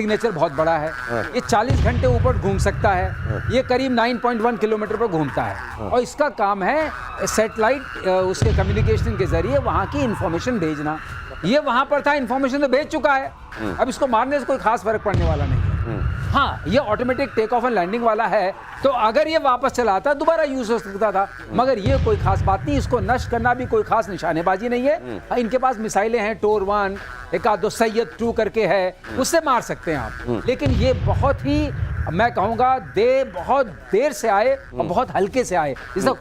Signature बहुत बड़ा है। ये 40 घंटे ऊपर घूम सकता है। ये करीब 9.1 किलोमीटर पर घूमता है और इसका काम है सैटेलाइट उसके कम्युनिकेशन के जरिए वहाँ की इंफॉर्मेशन भेजना। ये वहाँ पर था, इंफॉर्मेशन तो भेज चुका है, अब इसको मारने से कोई खास फर्क पड़ने वाला नहीं है। हाँ, ये automatic take off and landing वाला है, तो अगर ये वापस चला आता दोबारा यूज हो सकता था, मगर ये कोई खास बात नहीं। इसको नष्ट करना भी कोई खास निशानेबाजी नहीं है। इनके पास मिसाइलें हैं, टोर 1, एक आध दो सैयद 2 करके है, उससे मार सकते हैं आप। लेकिन ये बहुत ही, मैं कहूँगा बहुत देर से आए और बहुत हल्के से आए। इसका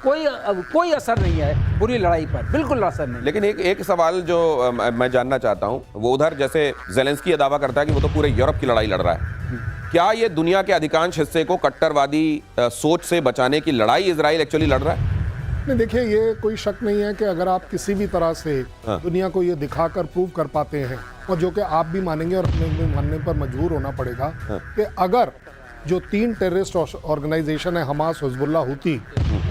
कोई असर नहीं है पूरी लड़ाई पर, बिल्कुल असर नहीं। लेकिन एक सवाल जो मैं जानना चाहता हूँ, वो उधर जैसे ज़ेलेंस्की दावा करता है कि वो तो पूरे यूरोप की लड़ाई लड़ रहा है, क्या ये दुनिया के अधिकांश हिस्से को कट्टरवादी सोच से बचाने की लड़ाई इजराइल एक्चुअली लड़ रहा है? नहीं, देखिए, ये कोई शक नहीं है कि अगर आप किसी भी तरह से दुनिया को ये दिखाकर प्रूव कर पाते हैं, और जो कि आप भी मानेंगे और हमें भी मानने पर मजबूर होना पड़ेगा, कि अगर जो 3 टेररिस्ट ऑर्गेनाइजेशन है, हमास, हिजबुल्लाह, हूती,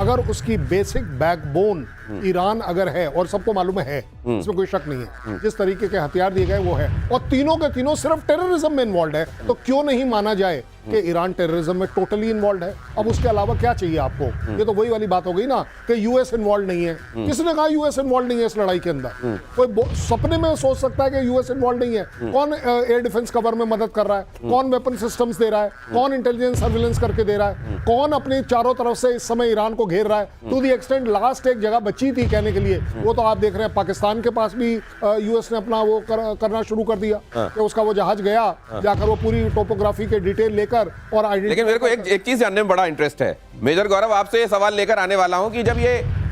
अगर उसकी बेसिक बैकबोन ईरान अगर है, और सबको मालूम है, इसमें कोई शक नहीं है, जिस तरीके के हथियार दिए गए वो है, और तीनों के तीनों सिर्फ टेररिज्म में इन्वॉल्व है, तो क्यों नहीं माना जाए कि ईरान टेररिज्म में टोटली इन्वॉल्व है? अब उसके अलावा क्या चाहिए आपको? ये तो वही वाली बात हो गई ना कि यूएस इन्वॉल्व नहीं है। किसने कहा यूएस इन्वॉल्व नहीं है इस लड़ाई के अंदर? कोई सपने में सोच सकता है कि यूएस इन्वॉल्व नहीं है? कौन एयर डिफेंस कवर में मदद कर रहा है? कौन वेपन सिस्टम्स दे रहा है? कौन इंटेलिजेंस सर्विलेंस करके दे रहा है? कौन अपने चारों तरफ से इस समय ईरान को घेर रहा है? टू दी एक्सटेंट लास्ट एक जगह बची थी कहने के लिए, वो तो आप देख रहे हैं पाकिस्तान के पास भी यूएस ने अपना वो करना शुरू कर दिया कि उसका वो जहाज गया, जाकर वो पूरी टोपोग्राफी के डिटेल लेकर और लेकिन मेरे को एक चीज जानने में बड़ा इंटरेस्ट है मेजर गौरव, आपसे ये सवाल लेकर आने वाला हूं कि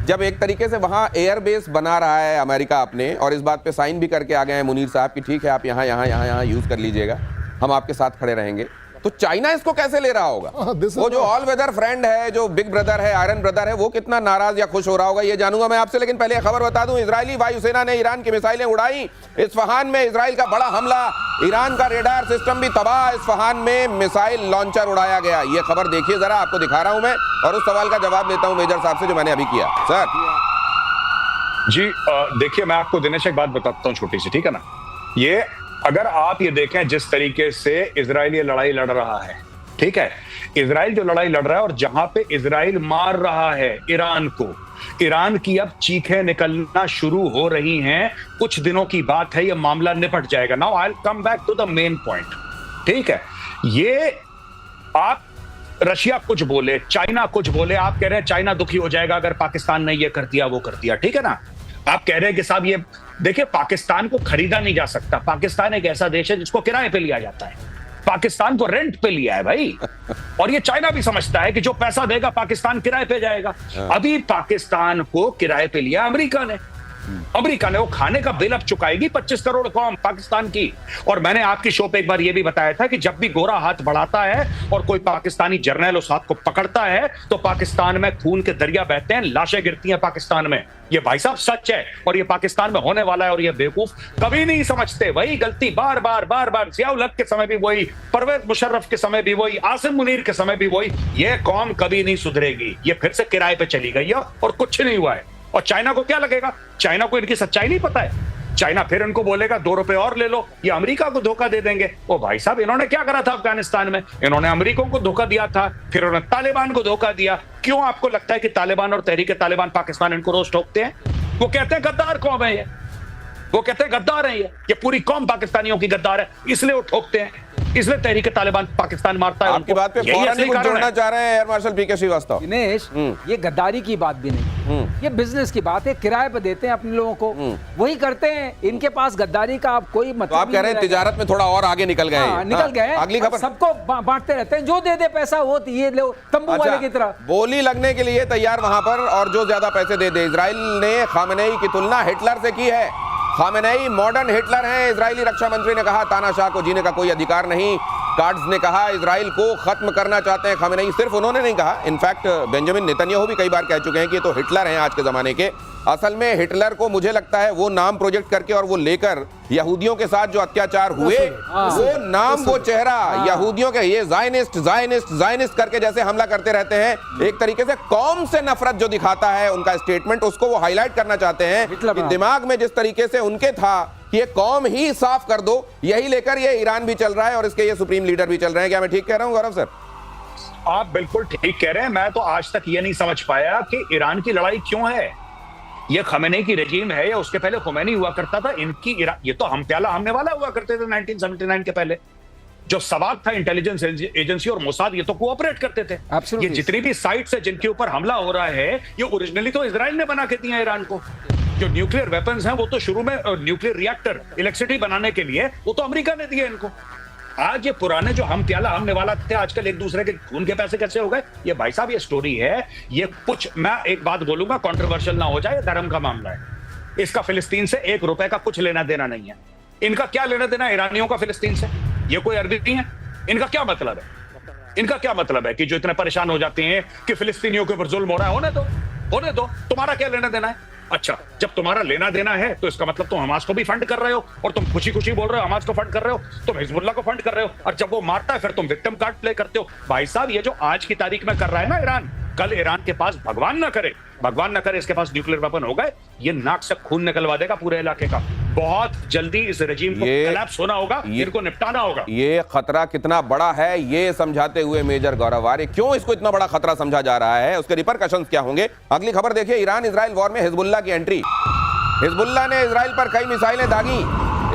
जब एक तरीके से वहां एयर बेस बना रहा है अमेरिका अपने, और इस बात पे साइन भी करके आ गए हैं मुनीर साहब कि ठीक है आप यहाँ यूज कर लीजिएगा, हम आपके साथ खड़े रहेंगे, तो चाइना इसको कैसे ले रहा होगा? वो जो ऑल वेदर फ्रेंड है, जो बिग ब्रदर है, आयरन ब्रदर है, वो कितना नाराज या खुश हो रहा होगा, ये जानूंगा मैं आपसे। लेकिन पहले खबर बता दूं, इजरायली वायुसेना ने ईरान की मिसाइलें उड़ाई। इस्फहान में इजराइल का बड़ा हमला, ईरान का रेडार सिस्टम भी तबाह, इस्फहान में मिसाइल लॉन्चर उड़ाया गया। ये खबर देखिए जरा, आपको दिखा रहा हूं मैं, और उस सवाल का जवाब लेता हूं मेजर साहब से जो मैंने अभी किया। सर जी, देखिए, मैं आपको दिनेश एक बात बताता हूं छोटी सी, ठीक है ना। ये अगर आप ये देखें जिस तरीके से इजराइल ये लड़ाई लड़ रहा है, ठीक है, इजराइल जो लड़ाई लड़ रहा है और जहां पे इजराइल मार रहा है ईरान को, ईरान की अब चीखें निकलना शुरू हो रही हैं। कुछ दिनों की बात है, ये मामला निपट जाएगा। Now I will come back to the main point, ठीक है। ये आप रशिया कुछ बोले, चाइना कुछ बोले, आप कह रहे हैं चाइना दुखी हो जाएगा अगर पाकिस्तान ने ये कर दिया वो कर दिया, ठीक है ना। आप कह रहे हैं कि साहब ये देखिए, पाकिस्तान को खरीदा नहीं जा सकता। पाकिस्तान एक ऐसा देश है जिसको किराए पे लिया जाता है, पाकिस्तान को रेंट पे लिया है भाई। और ये चाइना भी समझता है कि जो पैसा देगा पाकिस्तान किराए पे जाएगा। अभी पाकिस्तान को किराए पे लिया अमेरिका ने वो खाने का बिल अब चुकाएगी 25 करोड़ कौम पाकिस्तान की। और मैंने आपकी शो पे एक बार ये भी बताया था कि जब भी गोरा हाथ बढ़ाता है और कोई पाकिस्तानी जर्नल उस हाथ को पकड़ता है तो पाकिस्तान में खून के दरिया बहते हैं, लाशें गिरती हैं पाकिस्तान में। ये भाई साहब सच है, और ये पाकिस्तान में होने वाला है। और ये बेवकूफ कभी नहीं समझते, वही गलती बार बार जियाउल हक के समय भी वही, परवेज मुशर्रफ के समय भी वही, आसिम मुनीर के समय भी वही। ये कौम कभी नहीं सुधरेगी, ये फिर से किराए पे चली गई है और कुछ नहीं हुआ है। और चाइना को क्या लगेगा? चाइना को इनकी सच्चाई नहीं पता है। चाइना फिर इनको बोलेगा 2 रुपए और ले लो, ये अमेरिका को धोखा दे देंगे। ओ भाई साहब, इन्होंने क्या करा था अफगानिस्तान में? इन्होंने अमेरिका को धोखा दिया था, फिर उन्होंने तालिबान को धोखा दिया। क्यों आपको लगता है कि तालिबान और तहरीक तालिबान पाकिस्तान इनको रोज ठोकते हैं? वो कहते हैं गद्दार कौम है ये, वो कहते हैं गद्दार है ये पूरी कौम पाकिस्तानियों की गद्दार है, इसलिए वो ठोकते हैं, इसलिए तहरीक तालिबान पाकिस्तान मारता है। आपकी बात पे फौरन ही कुछ जोड़ना चाह रहे हैं एयर मार्शल पीके श्रीवास्तव। दिनेश, ये गद्दारी की बात भी नहीं, ये बिजनेस की बात है। किराए पे देते हैं अपने लोगों को, वही करते हैं। इनके पास गद्दारी का आप कोई मतलब, तो आप कह रहे हैं तिजारत में थोड़ा और आगे निकल गए? निकल गए। अगली खबर, सबको बांटते रहते हैं, जो दे दे पैसा वो ये लो, तंबू वाले की तरह बोली लगने के लिए तैयार वहां पर, और जो ज्यादा पैसे दे दे। इजराइल ने खामेनेई की तुलना हिटलर से की है। खामेनेई मॉडर्न हिटलर हैं, इजरायली रक्षा मंत्री ने कहा। तानाशाह को जीने का कोई अधिकार नहीं। कार्ड्स ने कहा इजराइल को खत्म करना चाहते हैं खामेनेई। सिर्फ उन्होंने नहीं कहा, इनफैक्ट बेंजामिन नेतन्याहू भी कई बार कह चुके हैं कि ये तो हिटलर हैं आज के जमाने के। असल में हिटलर को मुझे लगता है वो नाम प्रोजेक्ट करके और वो लेकर यहूदियों के साथ जो अत्याचार हुए, वो नाम, वो चेहरा, यहूदियों के ये ज़ायनिस्ट करके जैसे हमला करते रहते हैं, एक तरीके से कौम से नफरत जो दिखाता है उनका स्टेटमेंट, उसको वो हाईलाइट करना चाहते हैं कि दिमाग में जिस तरीके से उनके था कि ये कौम ही साफ कर दो, यही लेकर ये ईरान भी चल रहा है और इसके ये सुप्रीम लीडर भी चल रहे हैं। क्या मैं ठीक कह रहा हूं गौरव सर? आप बिल्कुल ठीक कह रहे हैं। मैं तो आज तक ये नहीं समझ पाया कि ईरान की लड़ाई क्यों है। ये खमेनी की रजीम है या उसके पहले खुमैनी हुआ करता था? इनकी ये तो हम प्याला हमने वाला हुआ करते थे 1979 के पहले। जो सवाक था इंटेलिजेंस एजेंसी और मोसाद, ये तो कोऑपरेट करते थे। ये जितनी भी साइट्स है जिनके ऊपर हमला हो रहा है, ये ओरिजिनली तो इजराइल ने बना के दिया ईरान को। जो न्यूक्लियर वेपन्स हैं वो तो शुरू में न्यूक्लियर रिएक्टर इलेक्ट्रिसिटी बनाने के लिए वो तो अमेरिका ने दिए इनको। आज ये पुराने जो हम प्याला हमने वाला थे आजकल एक दूसरे के खून के पैसे कैसे हो गए? ये भाई साहब ये स्टोरी है। ये कुछ, मैं एक बात बोलूंगा कंट्रोवर्शियल ना हो जाए, धर्म का मामला है। इसका फिलिस्तीन से ₹1 का कुछ लेना देना नहीं है। इनका क्या लेना देना ईरानियों का फिलिस्तीन से? ये कोई अरबी नहीं है। इनका क्या मतलब है? इनका क्या मतलब है कि जो इतने परेशान हो जाते हैं कि फिलिस्तीनियों के ऊपर जुल्म हो रहा है? होने दो, तुम्हारा क्या लेना देना है? अच्छा, जब तुम्हारा लेना देना है तो इसका मतलब तुम हमास को भी फंड कर रहे हो और तुम खुशी खुशी बोल रहे हो हमास को फंड कर रहे हो, तुम हिजबुल्लाह को फंड कर रहे हो, और जब वो मारता है फिर तुम विक्टिम कार्ड प्ले करते हो। भाई साहब, ये जो आज की तारीख में कर रहा है ना ईरान, कल ईरान के पास भगवान ना करे इसके पास न्यूक्लियर वेपन हो गए, ये नाक से खून निकलवा देगा पूरे इलाके का। बहुत जल्दी इस रजीम को कोलैप्स होना होगा, इनको निपटाना होगा। ये खतरा कितना बड़ा है ये समझाते हुए मेजर गौरव आर्य, क्यों इसको इतना बड़ा खतरा समझा जा रहा है, उसके रिपरकशंस क्या होंगे। अगली खबर देखिए, ईरान इजराइल वॉर में हिजबुल्लाह की एंट्री। हिजबुल्लाह ने इजराइल पर कई मिसाइलें दागी।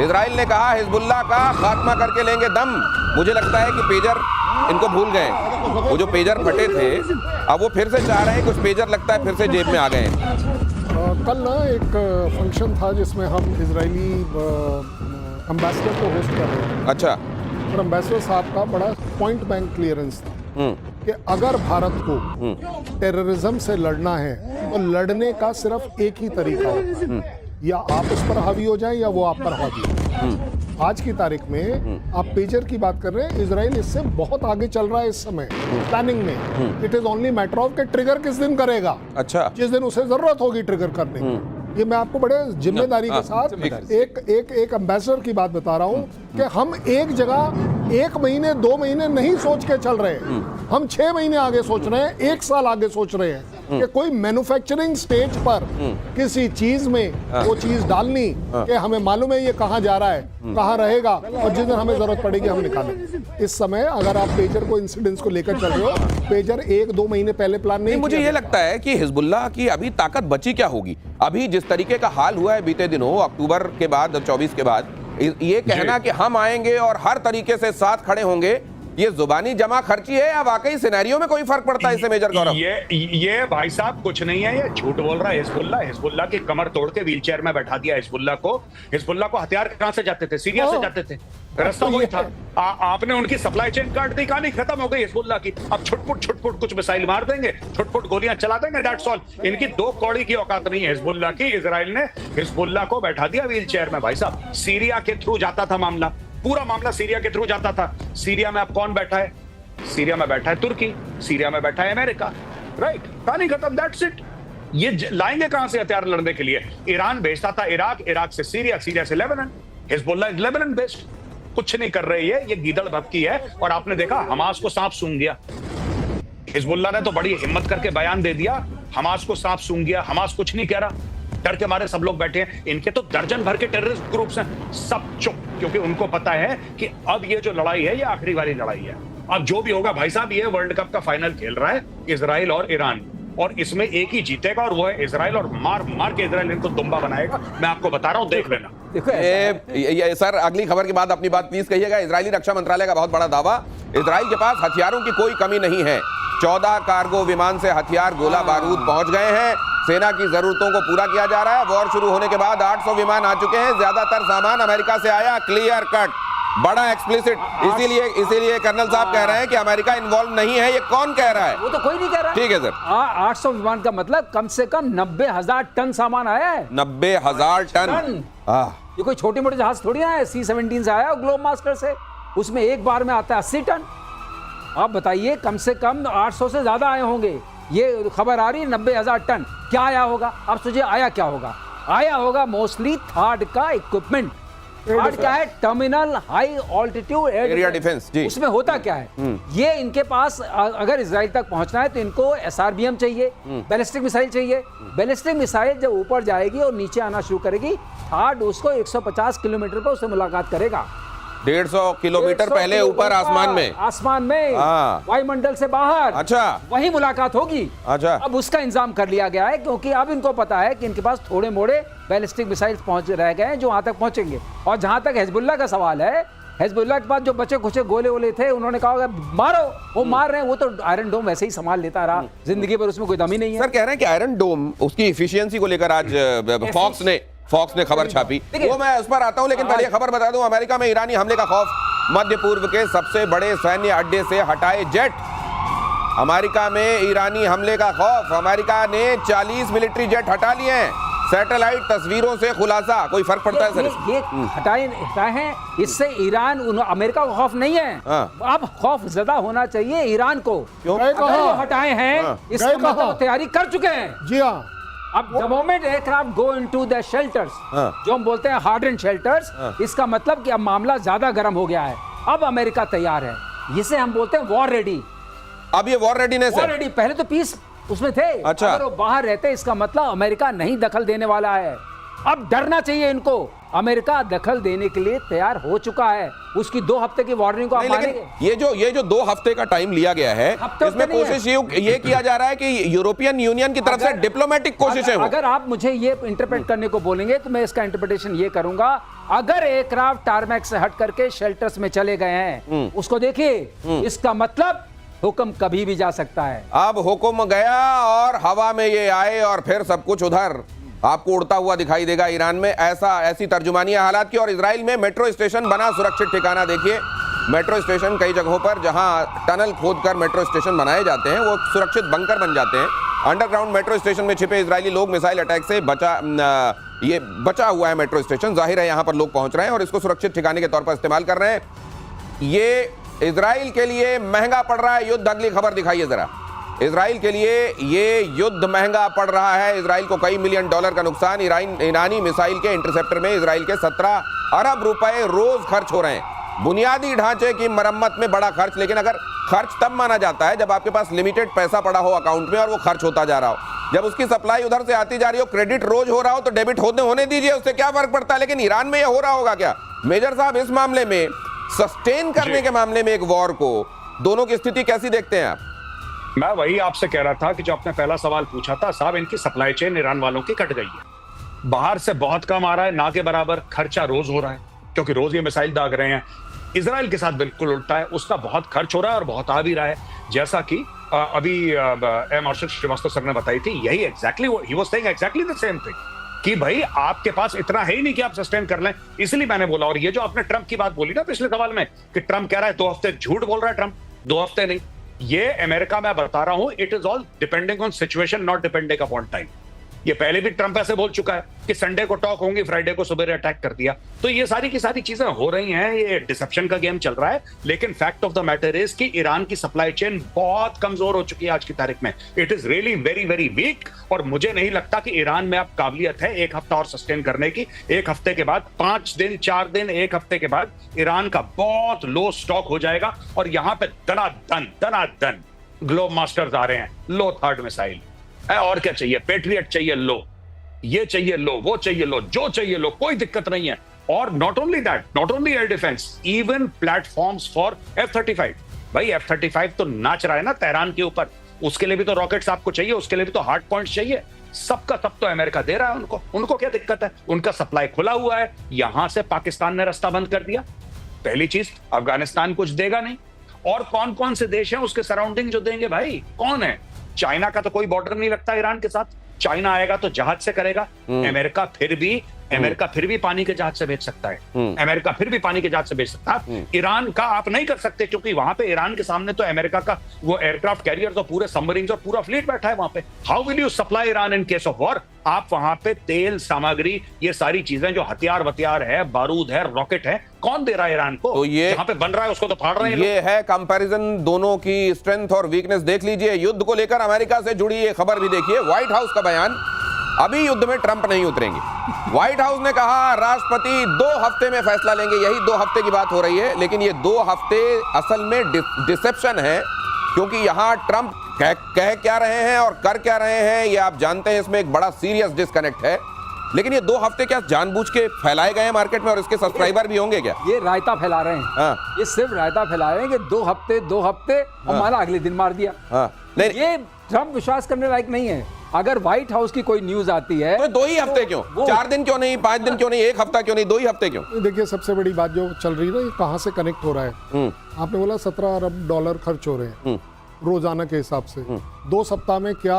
इजराइल ने कहा हिजबुल्लाह का खात्मा करके लेंगे दम। मुझे लगता है कि पेजर इनको भूल गए, वो जो पेजर फटे थे अब वो फिर से चाह रहे हैं, कुछ पेजर लगता है फिर से जेब में आ गए हैं। कल ना एक फंक्शन था जिसमें हम इजरायली एम्बेसडर को होस्ट कर रहे थे। अच्छा। और एम्बेसडर साहब का बड़ा पॉइंट बैंक क्लियरेंस था कि अगर भारत को टेररिज्म से लड़ना है तो लड़ने का सिर्फ एक ही तरीका है, या आप उस पर हावी हो जाएं या वो आप पर हावी हो। आज की तारीख में आप पेजर की बात कर रहे हैं, इजराइल इससे बहुत आगे चल रहा है इस समय प्लानिंग में। It is only matter of के ट्रिगर किस दिन करेगा। अच्छा। जिस दिन उसे जरूरत होगी ट्रिगर करने की। ये मैं आपको बड़े जिम्मेदारी के साथ एक एम्बेसडर की बात बता रहा हूँ कि हम एक जगह 1 महीने 2 महीने नहीं सोच के चल रहे हैं, हम 6 महीने आगे सोच रहे हैं, 1 साल आगे सोच रहे हैं कि कोई मैन्युफैक्चरिंग स्टेज पर किसी चीज में वो चीज डालनी कि हमें मालूम है ये कहाँ जा रहा है, कहाँ रहेगा, और जिस दिन हमें जरूरत पड़ेगी हम निकालें। इस समय अगर आप पेजर को इंसिडेंट्स को लेकर चल रहे हो, पेजर 1-2 महीने पहले प्लान नहीं। मुझे ये लगता है कि हिजबुल्लाह की अभी ताकत बची क्या होगी। अभी जिस तरीके का हाल हुआ है बीते दिनों, अक्टूबर के बाद 24 के बाद, ये कहना कि हम आएंगे और हर तरीके से साथ खड़े होंगे, ये जुबानी जमा खर्ची है या वाकई सिनेरियो में कोई फर्क पड़ता है इससे मेजर गौरव? ये भाई साहब कुछ नहीं है, ये झूठ बोल रहा है हिजबुल्लाह की कमर तोड़ के व्हीलचेयर में बैठा दिया हिजबुल्लाह को हथियार कहां से जाते थे? सीरिया से जाते थे, रास्ता वही था। आपने उनकी सप्लाई चेन काट दी, कहानी खत्म हो गई हिजबुल्लाह की। अब छुटपुट कुछ मिसाइल मार देंगे, छुटपुट गोलियां चला देंगे, दैट्स ऑल। इनकी 2 कौड़ी की औकात नहीं है हिजबुल्लाह की। इजराइल ने हिजबुल्लाह को बैठा दिया व्हीलचेयर में। भाई साहब, सीरिया के थ्रू जाता था मामला, पूरा मामला सीरिया के थ्रू जाता था। सीरिया में अब कौन बैठा है? सीरिया में बैठा है तुर्की, सीरिया में बैठा है अमेरिका, राइट? कहानी खत्म, दैट्स इट। ये लाएंगे कहां से हथियार लड़ने के लिए? ईरान भेजता था इराक से सीरिया, सीरिया से Lebanon. Hezbollah is Lebanon based. कुछ नहीं कर रही है, ये गीदड़ भपकी है। और आपने देखा हमास को सांप सूंघ गया। हिजबुल्लाह ने तो बड़ी हिम्मत करके बयान दे दिया, हमास को सांप सूंघ गया, हमास कुछ नहीं कह रहा, डर के मारे सब लोग बैठे हैं। इनके तो दर्जन भर के टेररिस्ट ग्रुप्स हैं, सब चुप, क्योंकि उनको पता है कि अब ये जो लड़ाई है ये आखिरी वाली लड़ाई है। अब जो भी होगा भाई साहब, ये वर्ल्ड कप का फाइनल खेल रहा है इजराइल और ईरान, और इसमें एक ही जीतेगा और वो है इजराइल, और मार के इजराइल इनको दुम्बा बनाएगा। मैं आपको बता रहा हूं, देख लेना। देखो सर, अगली खबर के बाद अपनी बात प्लीज कहिएगा। इजरायली रक्षा मंत्रालय का बहुत बड़ा दावा, इजराइल के पास हथियारों की कोई कमी नहीं है। 14 कार्गो विमान से हथियार, गोला बारूद पहुंच गए हैं। सेना की जरूरतों को पूरा किया जा रहा है। वॉर शुरू होने के बाद 800 विमान आ चुके हैं। ज्यादातर सामान अमेरिका से आया, क्लियर कट, बड़ा एक्सप्लिसिट। इसीलिए कर्नल साहब कह रहे हैं कि अमेरिका इन्वॉल्व नहीं है। ये कौन कह रहा है? वो तो कोई नहीं कह रहा। ठीक है सर। 800 विमान का मतलब कम से कम 90,000 टन सामान आया है। 90,000 टन। ये कोई छोटे मोटे जहाज थोड़ी है। C-17 से आया ग्लोब मास्टर से, उसमें एक बार में आता है 80 टन। आप बताइए, कम से कम 800 से ज्यादा आए होंगे। ये खबर आ रही है 90,000 टन। क्या आया होगा? आप सोचिए आया क्या होगा? आया होगा मोस्टली थार्ड का इक्विपमेंट, थार्ड क्या है? Terminal high altitude area defence. जी, उसमें होता क्या है, ये इनके पास अगर इजराइल तक पहुंचना है तो इनको SRBM चाहिए, बैलिस्टिक मिसाइल चाहिए। बैलिस्टिक मिसाइल जब ऊपर जाएगी और नीचे आना शुरू करेगी, थार्ड उसको 150 किलोमीटर पर उससे मुलाकात करेगा। 150 किलोमीटर पहले ऊपर आसमान में हाँ। वायुमंडल से बाहर, अच्छा, वही मुलाकात होगी। अच्छा, अब उसका इंतजाम कर लिया गया है, क्योंकि अब इनको पता है कि इनके पास थोड़े मोड़े बैलिस्टिक मिसाइल पहुंच रह गए हैं जो वहां तक पहुंचेंगे। और जहां तक हिजबुल्लाह का सवाल है, हिजबुल्लाह के पास जो बचे खुचे गोले वोले थे, उन्होंने कहा मारो, वो मार रहे हैं। वो तो आयरन डोम वैसे ही संभाल लेता रहा जिंदगी भर, उसमें कोई दम ही नहीं है। सर कह रहे हैं कि आयरन डोम उसकी एफिशिएंसी को लेकर आज फॉक्स ने खबर छापी, वो मैं उस पर आता हूं, लेकिन पहले खबर बता दूं, अमेरिका में ईरानी हमले का खौफ, मध्य पूर्व के सबसे बड़े सैन्य अड्डे से हटाए जेट। अमेरिका में ईरानी हमले का खौफ, अमेरिका ने 40 मिलिट्री जेट हटा लिए हैं। सैटेलाइट तस्वीरों से खुलासा, कोई फर्क पड़ता है सर? ये हटाए हैं, इससे ईरान अमेरिका को खौफ नहीं है। अब खौफ ज्यादा होना चाहिए ईरान को। क्यों? हटाए हैं, इसका मतलब तैयारी कर चुके हैं। जी हाँ। अब the moment aircraft go into the shelters, जो हम बोलते हैं हार्डन शेल्टर्स, इसका मतलब कि अब मामला ज्यादा गर्म हो गया है। अब अमेरिका तैयार है, जिसे हम बोलते हैं वॉर रेडी। अब ये वॉर रेडीनेस है। वॉर रेडी, पहले तो पीस उसमें थे। अच्छा। अगर वो बाहर रहते, इसका मतलब अमेरिका नहीं दखल देने वाला है। अब डरना चाहिए इनको। अमेरिका दखल देने के लिए तैयार हो चुका है। उसकी 2 हफ्ते की वार्निंग को आप मानेंगे? ये जो 2 हफ्ते का टाइम लिया गया है, इसमें कोशिश ये किया जा रहा है कि यूरोपियन यूनियन की तरफ से डिप्लोमेटिक कोशिशें हो। अगर आप मुझे ये इंटरप्रेट करने को बोलेंगे तो मैं इसका इंटरप्रिटेशन ये करूंगा, अगर एयरक्राफ्ट टारमैक से हट करके शेल्टर्स में चले गए हैं, उसको देखिए, इसका मतलब हुक्म कभी भी जा सकता है। अब हुक्म गया और हवा में ये आए और फिर सब कुछ उधर आपको उड़ता हुआ दिखाई देगा ईरान में। ऐसी तर्जुमानी है हालात की। और इजराइल में मेट्रो स्टेशन बना सुरक्षित ठिकाना। देखिए, मेट्रो स्टेशन कई जगहों पर जहां टनल खोदकर मेट्रो स्टेशन बनाए जाते हैं, वो सुरक्षित बंकर बन जाते हैं। अंडरग्राउंड मेट्रो स्टेशन में छिपे इजरायली लोग मिसाइल अटैक से बचा हुआ है मेट्रो स्टेशन। जाहिर है यहां पर लोग पहुंच रहे हैं और इसको सुरक्षित ठिकाने के तौर पर इस्तेमाल कर रहे हैं। ये इजराइल के लिए महंगा पड़ रहा है युद्ध। अगली खबर दिखाइए जरा। इजराइल के लिए ये युद्ध महंगा पड़ रहा है। इजराइल को कई $मिलियन का नुकसान। ईरानी मिसाइल के इंटरसेप्टर में इजराइल के 17 अरब रुपए रोज खर्च हो रहे हैं। बुनियादी ढांचे की मरम्मत में बड़ा खर्च, लेकिन अगर खर्च तब माना जाता है जब आपके पास लिमिटेड पैसा पड़ा हो अकाउंट में और वो खर्च होता जा रहा हो। जब उसकी सप्लाई उधर से आती जा रही हो, क्रेडिट रोज हो रहा हो, तो डेबिट होने दीजिए, उससे क्या फर्क पड़ता है। लेकिन ईरान में ये हो रहा होगा क्या? मेजर साहब, इस मामले में सस्टेन करने के मामले में एक वॉर को, दोनों की स्थिति कैसी देखते हैं आप? मैं वही आपसे कह रहा था कि जो आपने पहला सवाल पूछा था, साहब इनकी सप्लाई चेन ईरान वालों की कट गई है। बाहर से बहुत कम आ रहा है, ना के बराबर खर्चा रोज हो रहा है, क्योंकि रोज ये मिसाइल दाग रहे हैं। इजराइल के साथ बिल्कुल उल्टा है, उसका बहुत खर्च हो रहा है और बहुत आ भी रहा है। जैसा कि अभी एम अर्शद श्रीवास्तव सर ने बताई थी, यही exactly he was saying exactly the same thing कि भाई आपके पास इतना है ही नहीं कि आप सस्टेन कर लें। इसलिए मैंने बोला, और ये जो आपने ट्रंप की बात बोली ना पिछले सवाल में कि ट्रंप कह रहा है 2 हफ्ते, झूठ बोल रहा है ट्रंप, 2 हफ्ते नहीं। ये अमेरिका में बता रहा हूं, it is all depending on situation, not depending upon time. ये पहले भी ट्रंप ऐसे बोल चुका है कि संडे को टॉक होंगी, फ्राइडे को सुबह अटैक कर दिया। तो ये सारी की सारी चीजें हो रही हैं, ये डिसेप्शन का गेम चल रहा है। लेकिन fact of the matter is कि ईरान की सप्लाई चेन बहुत कमजोर हो चुकी है आज की तारीख में। It is really very very weak. और मुझे नहीं लगता कि ईरान में अब काबिलियत है 1 हफ्ता और सस्टेन करने की। 1 हफ्ते के बाद, 5 दिन, 4 दिन, 1 हफ्ते के बाद ईरान का बहुत लो स्टॉक हो जाएगा। और यहां पे दनादन ग्लोब मास्टर्स आ रहे हैं, लो थर्ड मिसाइल है। और क्या चाहिए? पेट्रियट चाहिए लो, ये चाहिए लो, वो चाहिए लो, जो चाहिए लो, कोई दिक्कत नहीं है। और not only that, not only air defence, even platforms for F-35। भाई F-35 तो नाच रहा है ना तेहरान के ऊपर, उसके लिए भी तो रॉकेट्स आपको चाहिए, उसके लिए भी तो हार्ड पॉइंट्स चाहिए। सबका सब तो अमेरिका दे रहा है उनको क्या दिक्कत है? उनका सप्लाई खुला हुआ है। यहां से पाकिस्तान ने रास्ता बंद कर दिया। पहली चीज, अफगानिस्तान कुछ देगा नहीं। और कौन कौन से देश हैं उसके सराउंडिंग जो देंगे? भाई कौन है? चाइना का तो कोई बॉर्डर नहीं लगता ईरान के साथ। चाइना आएगा तो जहाज से करेगा। अमेरिका फिर भी पानी के जहाज से भेज सकता है। अमेरिका फिर भी पानी के जहाज से भेज सकता है। ईरान का आप नहीं कर सकते, क्योंकि वहां पे ईरान के सामने तो अमेरिका का वो एयरक्राफ्ट कैरियर और पूरे सबमरीन्स और पूरा फ्लीट बैठा है वहां पे। How will you supply Iran in case of war? आप वहां पे तेल, सामग्री, ये सारी चीजें जो हथियार है, बारूद है, रॉकेट है, कौन दे रहा है ईरान को? तो ये जहां पे बन रहा है उसको तो फाड़ रहे हैं। ये है कंपैरिजन दोनों की स्ट्रेंथ और वीकनेस। देख लीजिए, युद्ध को लेकर अमेरिका से जुड़ी ये खबर भी देखिए। व्हाइट हाउस का बयान, अभी युद्ध में ट्रंप नहीं उतरेंगे। व्हाइट हाउस ने कहा राष्ट्रपति 2 हफ्ते में फैसला लेंगे, यही 2 हफ्ते की बात हो रही है, लेकिन ये 2 हफ्ते असल में डिसेप्शन है, क्योंकि यहां ट्रंप कह क्या रहे हैं और कर क्या रहे हैं ये आप जानते हैं। इसमें एक बड़ा सीरियस डिस्कनेक्ट है। लेकिन ये 2 हफ्ते क्या जानबूझ के फैलाए गए हैं मार्केट में, और इसके सब्सक्राइबर भी होंगे क्या? ये रायता फैला रहे हैं। हाँ। ये सिर्फ रायता फैला रहे हैं कि 2 हफ्ते हमारा अगले दिन मार दिया। हाँ। नहीं, ये ट्रंप विश्वास करने लायक नहीं है। अगर व्हाइट हाउस की कोई न्यूज आती है तो 2 ही हफ्ते क्यों? 4 दिन क्यों नहीं, 5 दिन क्यों नहीं, 1 हफ्ता क्यों नहीं, 2 ही हफ्ते क्यों? देखिए, सबसे बड़ी बात जो चल रही है ना, ये कहाँ से कनेक्ट हो रहा है। आपने बोला 17 अरब डॉलर खर्च हो रहे हैं रोजाना के हिसाब से। 2 सप्ताह में क्या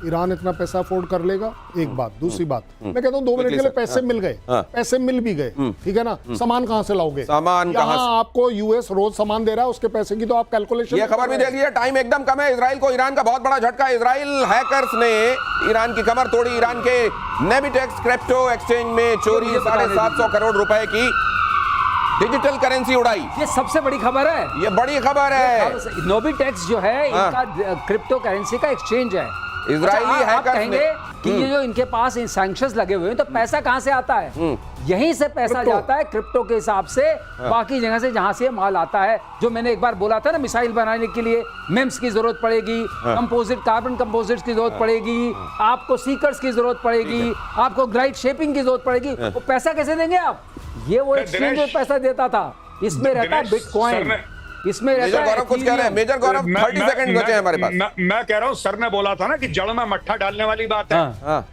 ईरान इतना पैसा अफोर्ड कर लेगा? एक बात। दूसरी बात, मैं कहता हूँ 2 मिनट के लिए पैसे मिल गए, पैसे मिल भी गए, ठीक है ना। सामान कहाँ से लाओगे? सामान कहाँ से? आपको यूएस रोज सामान दे रहा है, उसके पैसे की तो आप कैलकुलेशन। ये खबर भी देख लीजिए, टाइम एकदम कम है। इजराइल को ईरान का बहुत बड़ा झटका। इजराइल हैकर्स ने ईरान की कमर तोड़ी। ईरान के नेबिटेक्स क्रिप्टो एक्सचेंज में चोरी 750 करोड़ रुपए की डिजिटल करेंसी उड़ाई। ये सबसे बड़ी खबर है। ये बड़ी खबर है। नोबिटेक्स जो है इनका क्रिप्टो करेंसी का एक्सचेंज है। इजरायली आप हैकर्स कहेंगे कि ये जो इनके पास इन सैंक्शंस लगे हुए हैं, तो पैसा कहां से आता है? यहीं से पैसा जाता है क्रिप्टो के हिसाब से, बाकी जगह से जहां से माल आता है। जो मैंने एक बार बोला था ना, मिसाइल बनाने के लिए मेम्स की जरूरत पड़ेगी, कंपोजिट कार्बन कंपोजिट्स की जरूरत पड़ेगी, आपको सीकर्स की जरूरत पड़ेगी, आपको ग्लाइड शेपिंग की जरूरत पड़ेगी। वो पैसा कैसे देंगे आप? ये वो एक्सचेंज में पैसा देता था। इसमें रहता है बिटकॉइन, इसमें रहता मेजर है गौरव कुछ कह रहे हैं। मेजर गौरव 30 सेकंड बचे हैं हमारे पास। मैं कह रहा हूं, सर ने बोला था ना कि जड़ में मट्ठा डालने वाली बात है। हाँ।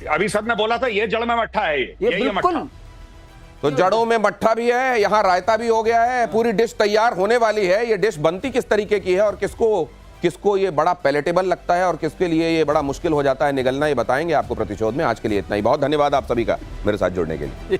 अभी सर ने बोला था ये जड़ में मट्ठा है, ये यही है बिल्कुल। मट्ठा। तो जड़ों में मट्ठा भी है, यहाँ रायता भी हो गया है, पूरी डिश तैयार होने वाली है। ये डिश बनती किस तरीके की है और किसको ये बड़ा पैलेटेबल लगता है और किसके लिए ये बड़ा मुश्किल हो जाता है निगलना, ये बताएंगे आपको प्रतिशोध में। आज के लिए इतना ही। बहुत धन्यवाद आप सभी का मेरे साथ जुड़ने के लिए।